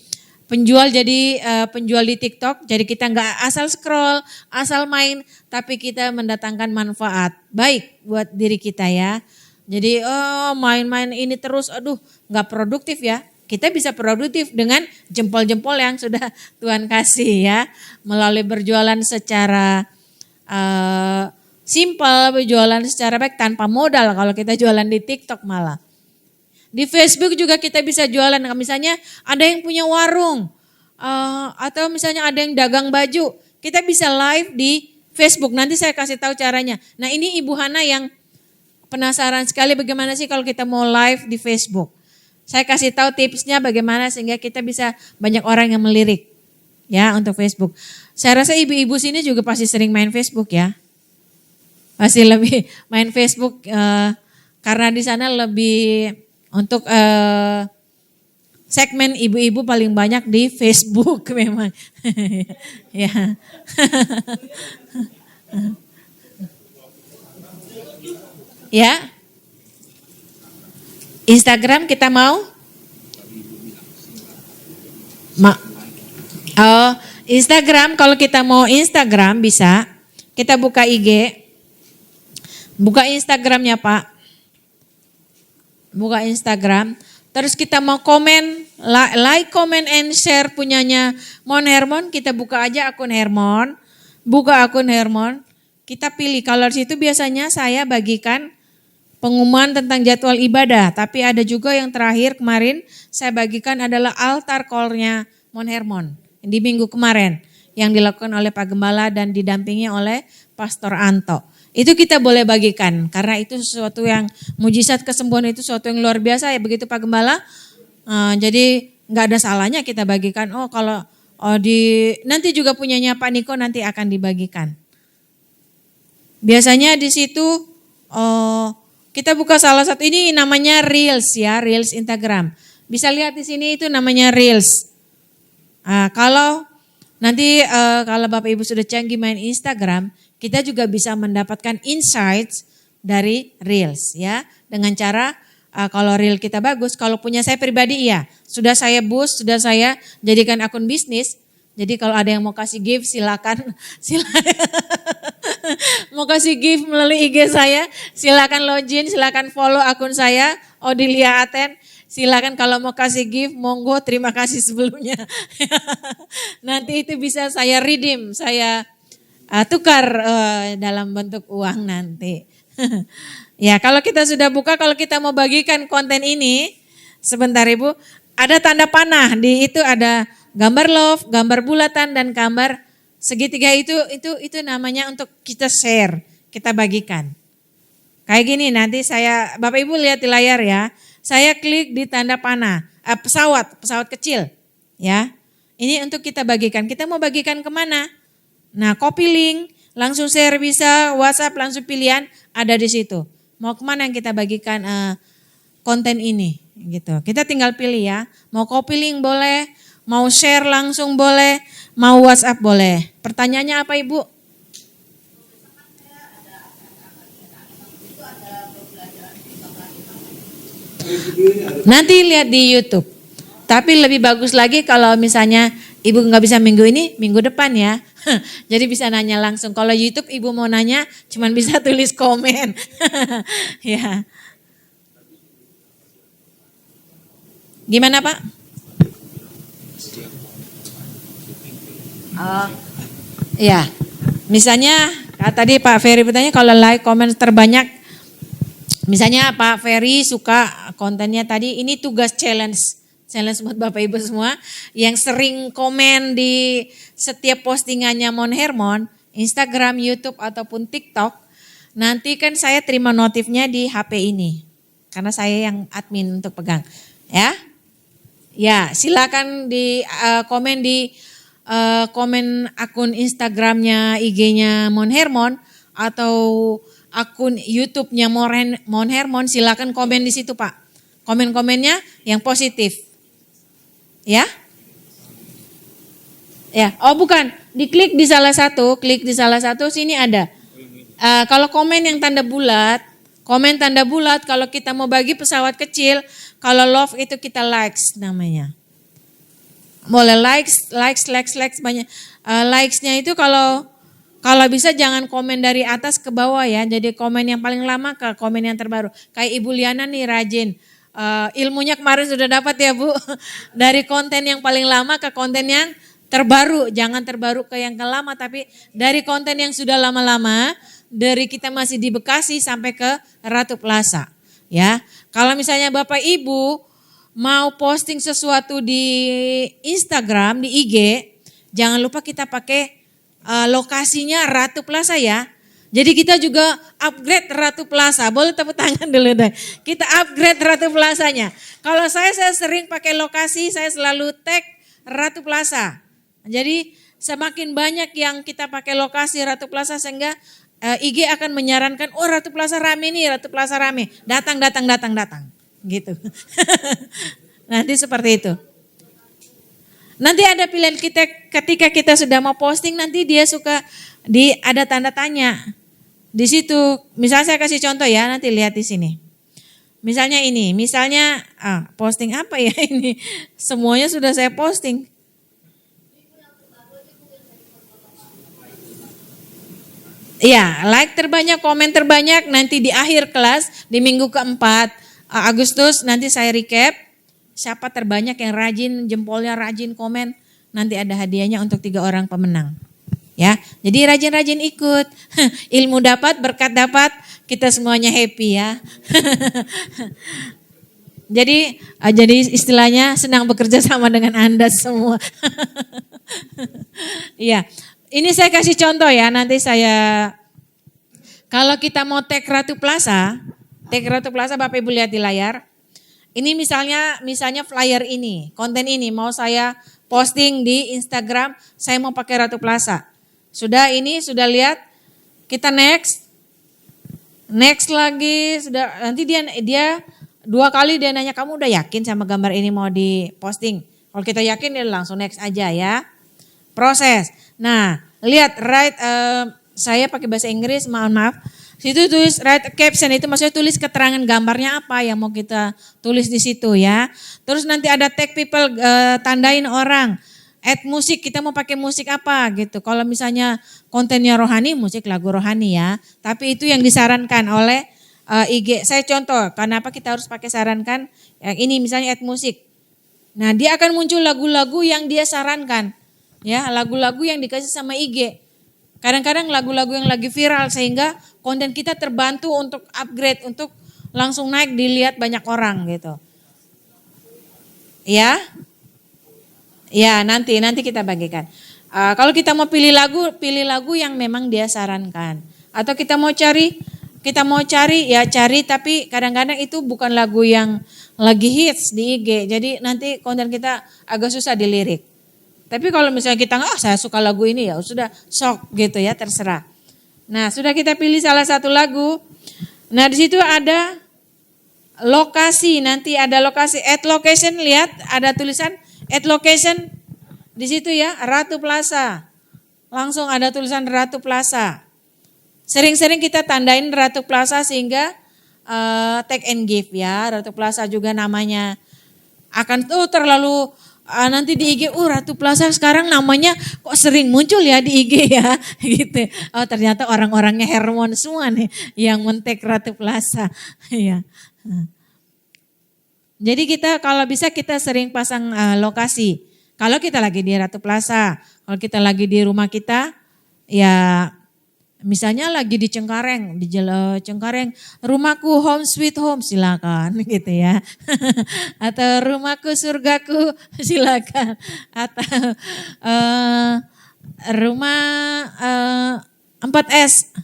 penjual di TikTok. Jadi kita nggak asal scroll, asal main, tapi kita mendatangkan manfaat baik buat diri kita ya. Jadi main-main ini terus, aduh nggak produktif ya. Kita bisa produktif dengan jempol-jempol yang sudah Tuhan kasih ya. Melalui berjualan secara simple, jualan secara baik tanpa modal kalau kita jualan di TikTok malah. Di Facebook juga kita bisa jualan, misalnya ada yang punya warung atau misalnya ada yang dagang baju, kita bisa live di Facebook. Nanti saya kasih tahu caranya. Nah ini Ibu Hana yang penasaran sekali bagaimana sih kalau kita mau live di Facebook. Saya kasih tahu tipsnya bagaimana sehingga kita bisa banyak orang yang melirik ya untuk Facebook. Saya rasa ibu-ibu sini juga pasti sering main Facebook ya. Pasti lebih main Facebook karena di sana lebih untuk segmen ibu-ibu paling banyak di Facebook memang. Ya. Ya. Instagram kita mau? Oh, Instagram kalau kita mau Instagram bisa. Kita buka IG. Buka Instagramnya Pak. Buka Instagram. Terus kita mau komen, like, comment, and share punyanya Mon Hermon. Kita buka aja akun Hermon. Buka akun Hermon. Kita pilih. Kalau di situ biasanya saya bagikan pengumuman tentang jadwal ibadah. Tapi ada juga yang terakhir kemarin saya bagikan adalah altar call-nya Mon Hermon. Di minggu kemarin. Yang dilakukan oleh Pak Gembala dan didampingi oleh Pastor Anto. Itu kita boleh bagikan karena itu sesuatu yang mujizat kesembuhan itu sesuatu yang luar biasa ya begitu Pak Gembala. Jadi nggak ada salahnya kita bagikan. Oh kalau nanti juga punyanya Pak Niko nanti akan dibagikan. Biasanya di situ kita buka salah satu ini namanya Reels ya, Reels Instagram. Bisa lihat di sini itu namanya Reels. Kalau nanti kalau Bapak Ibu sudah canggih main Instagram, kita juga bisa mendapatkan insights dari Reels ya. Dengan cara kalau Reel kita bagus, kalau punya saya pribadi iya. Sudah saya boost, sudah saya jadikan akun bisnis. Jadi kalau ada yang mau kasih gift silakan. Mau kasih gift melalui IG saya, silakan login, silakan follow akun saya, Odilia Aten. Silakan kalau mau kasih gift, monggo terima kasih sebelumnya. Nanti itu bisa saya redeem, saya tukar dalam bentuk uang nanti. Ya kalau kita sudah buka, kalau kita mau bagikan konten ini, sebentar Ibu, ada tanda panah, di itu ada gambar love, gambar bulatan dan gambar segitiga itu namanya untuk kita share, kita bagikan. Kayak gini nanti Bapak Ibu lihat di layar ya. Saya klik di tanda panah, pesawat kecil ya. Ini untuk kita bagikan. Kita mau bagikan kemana? Nah copy link, langsung share bisa, WhatsApp langsung pilihan ada di situ. Mau kemana yang kita bagikan konten ini gitu. Kita tinggal pilih ya. Mau copy link boleh, mau share langsung boleh, mau WhatsApp boleh. Pertanyaannya apa Ibu? Nanti lihat di YouTube. Tapi lebih bagus lagi kalau misalnya Ibu nggak bisa minggu ini, minggu depan ya. Jadi bisa nanya langsung. Kalau YouTube Ibu mau nanya, cuman bisa tulis komen. Ya. Gimana Pak? Oh, ya. Misalnya tadi Pak Ferry bertanya kalau like, komen terbanyak. Misalnya Pak Ferry suka kontennya tadi, ini tugas challenge buat Bapak Ibu semua yang sering komen di setiap postingannya Mon Hermon, Instagram, YouTube ataupun TikTok. Nanti kan saya terima notifnya di HP ini, karena saya yang admin untuk pegang. Ya silakan di komen di komen akun Instagramnya, IG-nya Mon Hermon atau akun YouTube-nya Mon Hermon, silakan komen di situ Pak. Komen-komennya yang positif. Ya? Ya, oh bukan, diklik di salah satu, sini ada. Kalau komen yang tanda bulat, kalau kita mau bagi pesawat kecil, kalau love itu kita likes namanya. Boleh likes banyak. Likes-nya itu kalau bisa jangan komen dari atas ke bawah ya. Jadi komen yang paling lama ke komen yang terbaru. Kayak Ibu Liana nih rajin. Ilmunya kemarin sudah dapat ya Bu. Dari konten yang paling lama ke konten yang terbaru, jangan terbaru ke yang lama, tapi dari konten yang sudah lama-lama, dari kita masih di Bekasi sampai ke Ratu Plaza. Ya, kalau misalnya Bapak Ibu mau posting sesuatu di Instagram, di IG, jangan lupa kita pakai lokasinya Ratu Plaza ya. Jadi kita juga upgrade Ratu Plaza. Boleh tepuk tangan dulu deh. Kita upgrade Ratu Plazanya. Kalau saya sering pakai lokasi, saya selalu tag Ratu Plaza. Jadi semakin banyak yang kita pakai lokasi Ratu Plaza sehingga IG akan menyarankan, oh Ratu Plaza rame nih, Ratu Plaza rame. Datang. Gitu. Nanti seperti itu. Nanti ada pilihan kita ketika kita sudah mau posting, nanti dia suka ada tanda tanya. Di situ, misalnya saya kasih contoh ya, nanti lihat di sini. Misalnya ini, posting apa ya ini? Semuanya sudah saya posting. Ya, like terbanyak, komen terbanyak nanti di akhir kelas di minggu keempat Agustus nanti saya recap siapa terbanyak yang rajin jempolnya, rajin komen, nanti ada hadiahnya untuk 3 orang pemenang. Ya, jadi rajin-rajin ikut, ilmu dapat, berkat dapat, kita semuanya happy ya. Jadi istilahnya senang bekerja sama dengan Anda semua. Iya, ini saya kasih contoh ya, nanti kalau kita mau tag Ratu Plaza Bapak Ibu lihat di layar. Ini misalnya flyer ini, konten ini mau saya posting di Instagram, saya mau pakai Ratu Plaza. Sudah lihat, kita next lagi, nanti dia 2 kali dia nanya, kamu udah yakin sama gambar ini mau diposting? Kalau kita yakin dia langsung next aja ya. Proses. Nah, lihat saya pakai bahasa Inggris, maaf. Situ tulis write caption, itu maksudnya tulis keterangan gambarnya apa yang mau kita tulis di situ ya. Terus nanti ada tag people, tandain orang. Add musik, kita mau pakai musik apa gitu. Kalau misalnya kontennya rohani, musik lagu rohani ya. Tapi itu yang disarankan oleh IG. Saya contoh, kenapa kita harus pakai sarankan yang ini misalnya add musik. Nah, dia akan muncul lagu-lagu yang dia sarankan. Ya, lagu-lagu yang dikasih sama IG. Kadang-kadang lagu-lagu yang lagi viral sehingga konten kita terbantu untuk upgrade, untuk langsung naik dilihat banyak orang gitu. Ya. Ya, nanti kita bagikan. Kalau kita mau pilih lagu yang memang dia sarankan. Atau kita mau cari ya cari, tapi kadang-kadang itu bukan lagu yang lagi hits di IG. Jadi nanti konten kita agak susah dilirik. Tapi kalau misalnya kita saya suka lagu ini ya sudah sok gitu ya, terserah. Nah, sudah kita pilih salah satu lagu. Nah, di situ ada lokasi, nanti ada lokasi, add location, lihat ada tulisan add location di situ ya, Ratu Plaza. Langsung ada tulisan Ratu Plaza. Sering-sering kita tandain Ratu Plaza sehingga tag and give ya. Ratu Plaza juga namanya akan terlalu nanti di IG, Ratu Plaza sekarang namanya kok sering muncul ya di IG ya gitu. Oh, ternyata orang-orangnya Hermon semua nih yang men-tag Ratu Plaza. Ya. Jadi kita kalau bisa kita sering pasang lokasi. Kalau kita lagi di Ratu Plaza, kalau kita lagi di rumah kita, ya misalnya lagi di Cengkareng, Cengkareng, rumahku home sweet home, silakan gitu ya. Atau rumahku surgaku, silakan. Atau rumah 4S,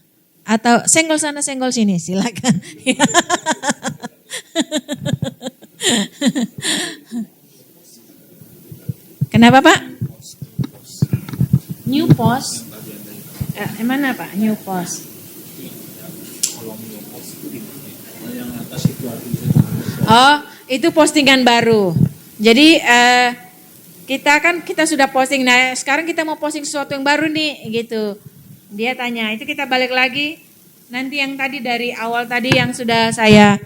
atau senggol sana senggol sini, silakan. Kenapa Pak? New post. Mana Pak? New post. Oh, itu postingan baru. Jadi kita sudah posting. Nah, sekarang kita mau posting sesuatu yang baru nih, gitu. Dia tanya, itu kita balik lagi. Nanti yang tadi dari awal tadi yang sudah saya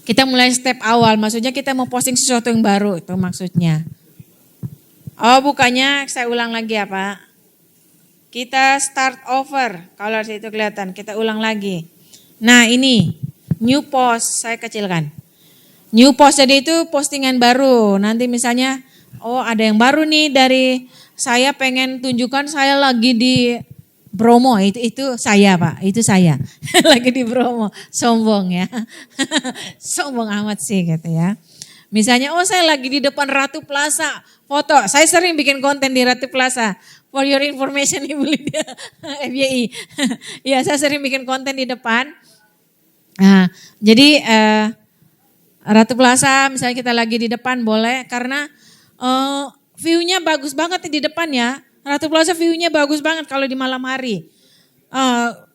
kita mulai step awal, maksudnya kita mau posting sesuatu yang baru, itu maksudnya. Oh, bukannya saya ulang lagi ya Pak. Kita start over, kalau itu kelihatan, kita ulang lagi. Nah ini, new post, saya kecilkan. New post jadi itu postingan baru, nanti misalnya Oh, ada yang baru nih dari saya, pengen tunjukkan saya lagi di Bromo. Itu saya, Pak. Itu saya. Lagi di Bromo. Sombong ya. Sombong amat sih gitu ya. Misalnya, oh saya lagi di depan Ratu Plaza. Foto. Saya sering bikin konten di Ratu Plaza. For your information, Ibu Lydia. FYI. Ya, saya sering bikin konten di depan. Nah, jadi Ratu Plaza misalnya kita lagi di depan boleh, karena view-nya bagus banget di depan ya. Ratu Plaza view-nya bagus banget kalau di malam hari.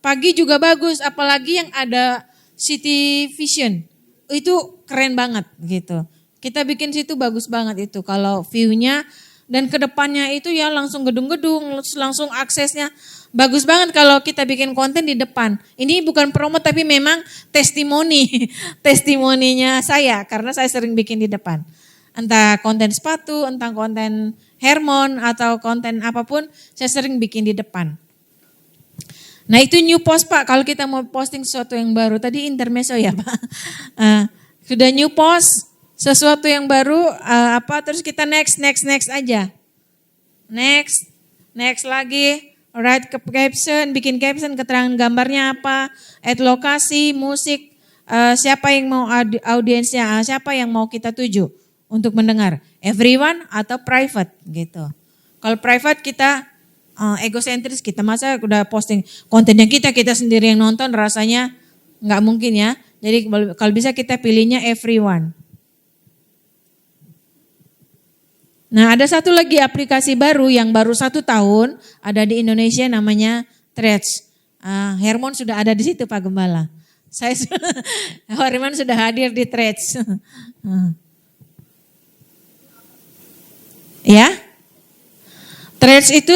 Pagi juga bagus, apalagi yang ada City Vision. Itu keren banget gitu. Kita bikin situ bagus banget itu kalau view-nya, dan ke depannya itu ya langsung gedung-gedung, langsung aksesnya bagus banget kalau kita bikin konten di depan. Ini bukan promo tapi memang testimoni, testimoninya saya karena saya sering bikin di depan. Entah konten sepatu, entah konten Hermon atau konten apapun, saya sering bikin di depan. Nah itu new post Pak, kalau kita mau posting sesuatu yang baru, tadi intermezzo ya Pak. Sudah new post, sesuatu yang baru, terus kita next aja. Next lagi, write caption, bikin caption, keterangan gambarnya apa, add lokasi, musik, siapa yang mau audiensnya, siapa yang mau kita tuju untuk mendengar, everyone atau private gitu. Kalau private kita egosentris, kita masa udah posting kontennya kita sendiri yang nonton, rasanya nggak mungkin ya. Jadi kalau bisa kita pilihnya everyone. Nah ada satu lagi aplikasi baru yang baru 1 tahun ada di Indonesia namanya Threads. Hermon sudah ada di situ Pak Gembala. Hermon sudah hadir di Threads. Ya, Threads itu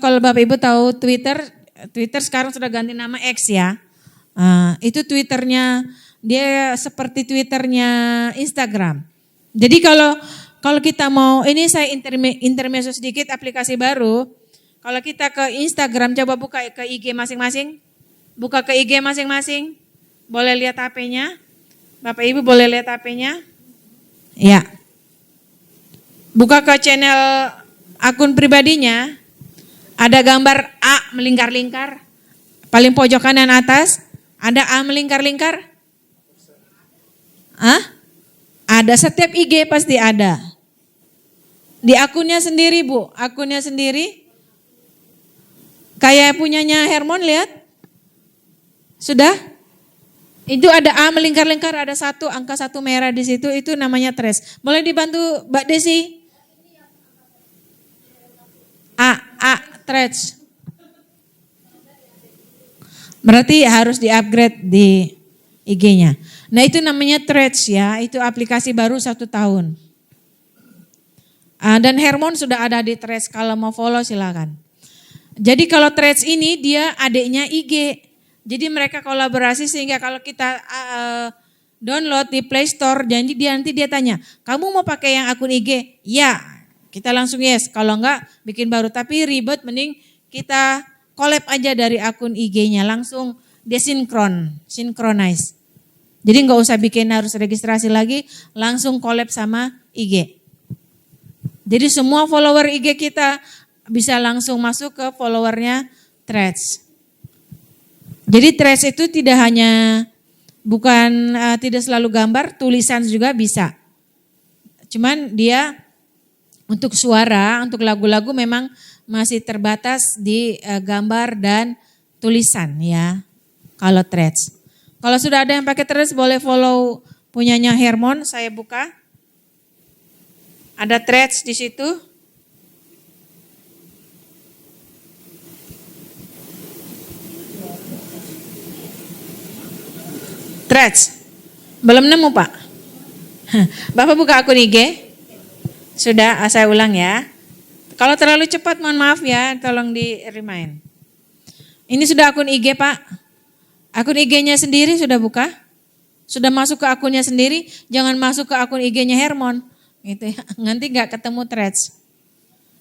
kalau Bapak Ibu tahu Twitter sekarang sudah ganti nama X ya. Itu Twitternya, dia seperti Twitternya Instagram. Jadi kalau kita mau, ini saya intermezzo sedikit aplikasi baru. Kalau kita ke Instagram, coba buka ke IG masing-masing. Buka ke IG masing-masing. Boleh lihat HP-nya. Bapak Ibu boleh lihat HP-nya. Ya. Buka ke channel akun pribadinya. Ada gambar A melingkar-lingkar. Paling pojok kanan atas. Ada A melingkar-lingkar. Ada, setiap IG pasti ada. Di akunnya sendiri Bu, akunnya sendiri. Kayak punyanya Hermon, lihat. Sudah? Itu ada A melingkar-lingkar, ada angka 1 merah di situ, itu namanya Threads. Boleh dibantu Mbak Desi? Threads. Berarti harus di-upgrade di IG-nya. Nah itu namanya Threads ya, itu aplikasi baru 1 tahun. Dan Hermon sudah ada di Threads, kalau mau follow silakan. Jadi kalau Threads ini dia adiknya IG. Jadi mereka kolaborasi sehingga kalau kita download di Play Store, nanti dia tanya, kamu mau pakai yang akun IG? Ya, kita langsung yes. Kalau enggak bikin baru, tapi ribet, mending kita collab aja dari akun IG-nya, langsung synchronize. Jadi enggak usah bikin harus registrasi lagi, langsung collab sama IG. Jadi semua follower IG kita bisa langsung masuk ke followernya Threads. Jadi Threads itu tidak selalu gambar, tulisan juga bisa. Cuman dia untuk suara, untuk lagu-lagu memang masih terbatas di gambar dan tulisan ya. Kalau Threads. Kalau sudah ada yang pakai Threads boleh follow punyanya Hermon, saya buka. Ada Threads di situ. Threads. Belum nemu Pak? Bapak buka akun IG? Sudah, saya ulang ya. Kalau terlalu cepat mohon maaf ya, tolong di remind. Ini sudah akun IG Pak. Akun IG-nya sendiri sudah buka? Sudah masuk ke akunnya sendiri, jangan masuk ke akun IG-nya Hermon. Gitu ya. Nanti gak ketemu Threads.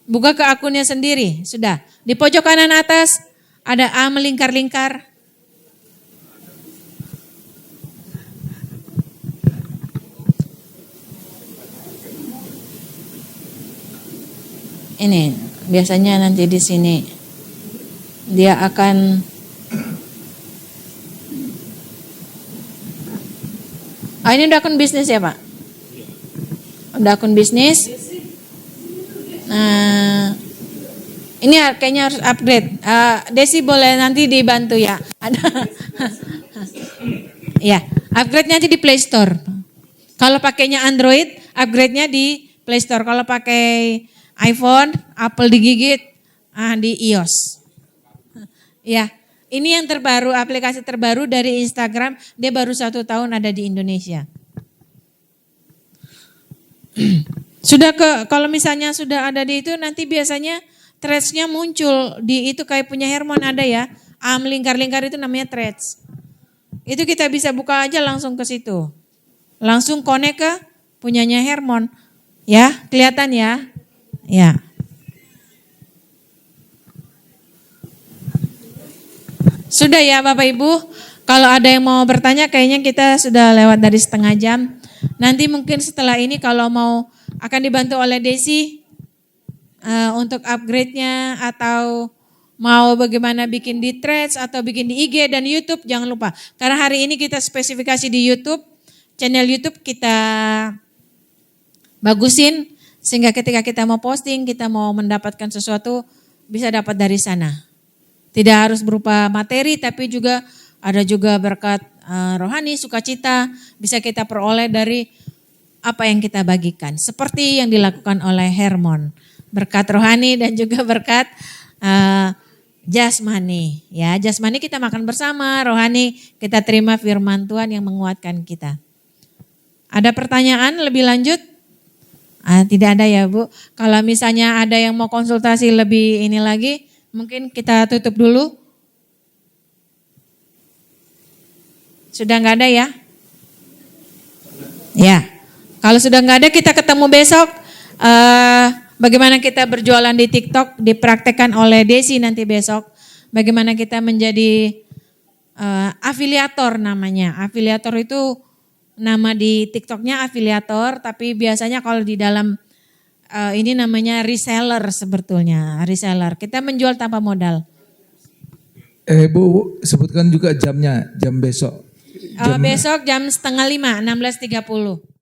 Buka ke akunnya sendiri, sudah. Di pojok kanan atas ada A melingkar-lingkar. ini biasanya nanti di sini dia akan ini udah akun bisnis ya Pak? Udah akun bisnis. Nah, ini kayaknya harus upgrade. Desi boleh nanti dibantu ya. Ada. Ya, upgrade-nya nanti di Play Store. Kalau pakainya Android, upgrade-nya di Play Store. Kalau pakai iPhone, Apple digigit, di iOS. Ya, ini yang terbaru, aplikasi terbaru dari Instagram. Dia baru 1 tahun ada di Indonesia. Kalau misalnya sudah ada di itu, nanti biasanya threads-nya muncul di itu kayak punya Hermon ada ya. Lingkar-lingkar itu namanya threads. Itu kita bisa buka aja langsung ke situ. Langsung connect ke punyanya Hermon. Ya, kelihatan ya? Ya. Sudah ya Bapak Ibu, kalau ada yang mau bertanya kayaknya kita sudah lewat dari setengah jam. Nanti mungkin setelah ini kalau mau akan dibantu oleh Desi untuk upgrade-nya atau mau bagaimana bikin di Threads atau bikin di IG dan YouTube, jangan lupa. Karena hari ini kita spesifikasi di YouTube, channel YouTube kita bagusin sehingga ketika kita mau posting, kita mau mendapatkan sesuatu bisa dapat dari sana. Tidak harus berupa materi tapi juga ada juga berkat rohani, sukacita bisa kita peroleh dari apa yang kita bagikan. Seperti yang dilakukan oleh Hermon. Berkat rohani dan juga berkat jasmani. Ya, jasmani kita makan bersama, rohani kita terima firman Tuhan yang menguatkan kita. Ada pertanyaan lebih lanjut? Tidak ada ya Bu. Kalau misalnya ada yang mau konsultasi lebih ini lagi, mungkin kita tutup dulu. Sudah nggak ada ya? Ya. Kalau sudah nggak ada kita ketemu besok. Bagaimana kita berjualan di TikTok dipraktekkan oleh Desi nanti besok. Bagaimana kita menjadi afiliator namanya. Afiliator itu nama di TikToknya afiliator, tapi biasanya kalau di dalam ini namanya reseller sebetulnya, reseller. Kita menjual tanpa modal. Bu, sebutkan juga jamnya, jam besok. Besok jam 4:30, 16.30.